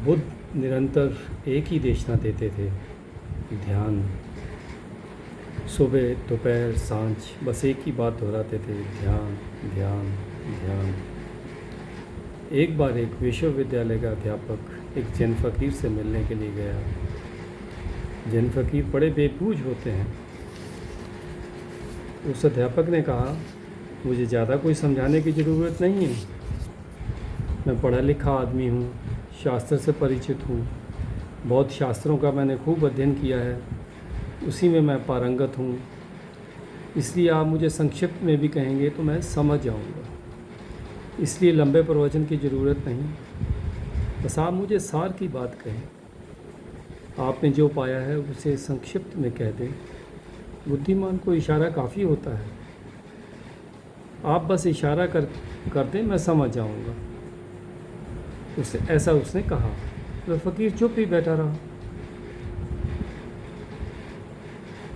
बुद्ध निरंतर एक ही देशना देते थे, ध्यान। सुबह दोपहर सांझ बस एक ही बात दोहराते थे, ध्यान ध्यान ध्यान। एक बार एक विश्वविद्यालय का अध्यापक एक जैन फ़कीर से मिलने के लिए गया। जैन फ़कीर बड़े बेबूझ होते हैं। उस अध्यापक ने कहा, मुझे ज़्यादा कोई समझाने की ज़रूरत नहीं है। मैं पढ़ा लिखा आदमी हूँ, शास्त्र से परिचित हूँ। बौद्ध शास्त्रों का मैंने खूब अध्ययन किया है, उसी में मैं पारंगत हूँ। इसलिए आप मुझे संक्षिप्त में भी कहेंगे तो मैं समझ जाऊँगा। इसलिए लंबे प्रवचन की ज़रूरत नहीं, बस आप मुझे सार की बात कहें। आपने जो पाया है उसे संक्षिप्त में कह दें। बुद्धिमान को इशारा काफ़ी होता है। आप बस इशारा कर दें, मैं समझ जाऊँगा। उसने कहा। वह फ़कीर चुप ही बैठा रहा,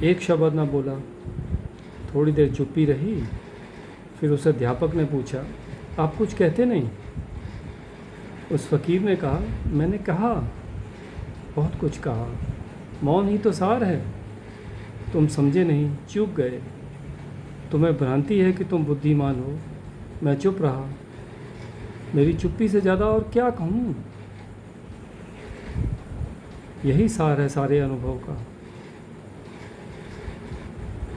एक शब्द ना बोला। थोड़ी देर चुप्पी रही, फिर उस अध्यापक ने पूछा, आप कुछ कहते नहीं? उस फ़कीर ने कहा, मैंने कहा, बहुत कुछ कहा। मौन ही तो सार है। तुम समझे नहीं, चूक गए। तुम्हें भ्रांति है कि तुम बुद्धिमान हो। मैं चुप रहा। मेरी चुप्पी से ज़्यादा और क्या कहूँ? यही सार है सारे अनुभव का।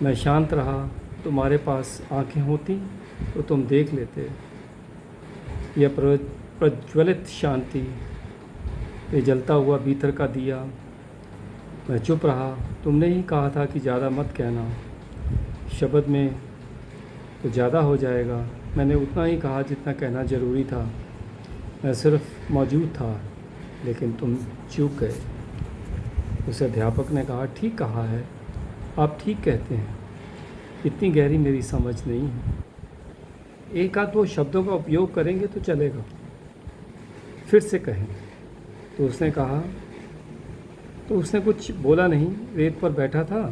मैं शांत रहा। तुम्हारे पास आंखें होती तो तुम देख लेते। यह प्रज्वलित शांति, ये जलता हुआ भीतर का दिया। मैं चुप रहा। तुमने ही कहा था कि ज़्यादा मत कहना, शब्द में तो ज़्यादा हो जाएगा। मैंने उतना ही कहा जितना कहना ज़रूरी था। मैं सिर्फ मौजूद था, लेकिन तुम चूक गए। उस अध्यापक ने कहा, ठीक कहा है, आप ठीक कहते हैं। इतनी गहरी मेरी समझ नहीं है। एक आध दो शब्दों का उपयोग करेंगे तो चलेगा, फिर से कहें। तो उसने कुछ बोला नहीं, रेत पर बैठा था,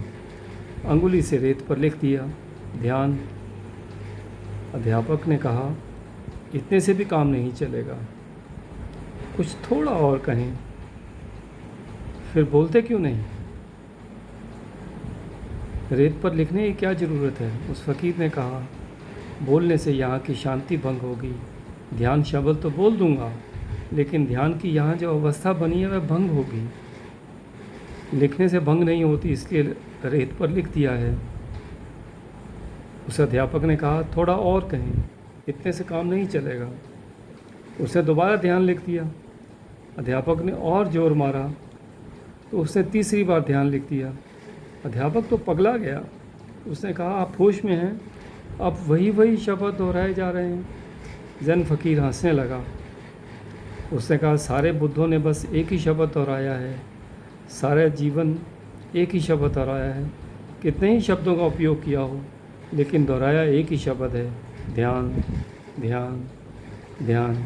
अंगुली से रेत पर लिख दिया, ध्यान। अध्यापक ने कहा, इतने से भी काम नहीं चलेगा, कुछ थोड़ा और कहें। फिर बोलते क्यों नहीं? रेत पर लिखने की क्या ज़रूरत है? उस फ़कीर ने कहा, बोलने से यहाँ की शांति भंग होगी। ध्यान शब्द तो बोल दूँगा, लेकिन ध्यान की यहाँ जो अवस्था बनी है वह भंग होगी। लिखने से भंग नहीं होती, इसलिए रेत पर लिख दिया है। उस अध्यापक ने कहा, थोड़ा और कहें, इतने से काम नहीं चलेगा। उसने दोबारा ध्यान लिख दिया। अध्यापक ने और जोर मारा तो उसने तीसरी बार ध्यान लिख दिया। अध्यापक तो पगला गया। उसने कहा, आप होश में हैं? अब वही शब्द दोहराए जा रहे हैं। जैन फ़कीर हंसने लगा। उसने कहा, सारे बुद्धों ने बस एक ही शब्द दोहराया है, सारा जीवन एक ही शब्द दोहराया है। कितने ही शब्दों का उपयोग किया हो, लेकिन दोहराया एक ही शब्द है, ध्यान ध्यान ध्यान।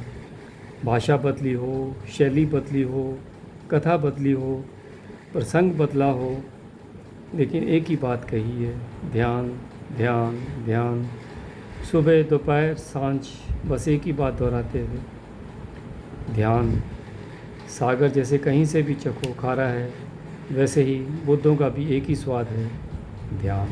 भाषा बदली हो, शैली बदली हो, कथा बदली हो, प्रसंग बदला हो, लेकिन एक ही बात कही है, ध्यान ध्यान ध्यान। सुबह दोपहर सांझ बस एक ही बात दोहराते थे, ध्यान। सागर जैसे कहीं से भी चखो खारा है, वैसे ही बुद्धों का भी एक ही स्वाद है, ध्यान।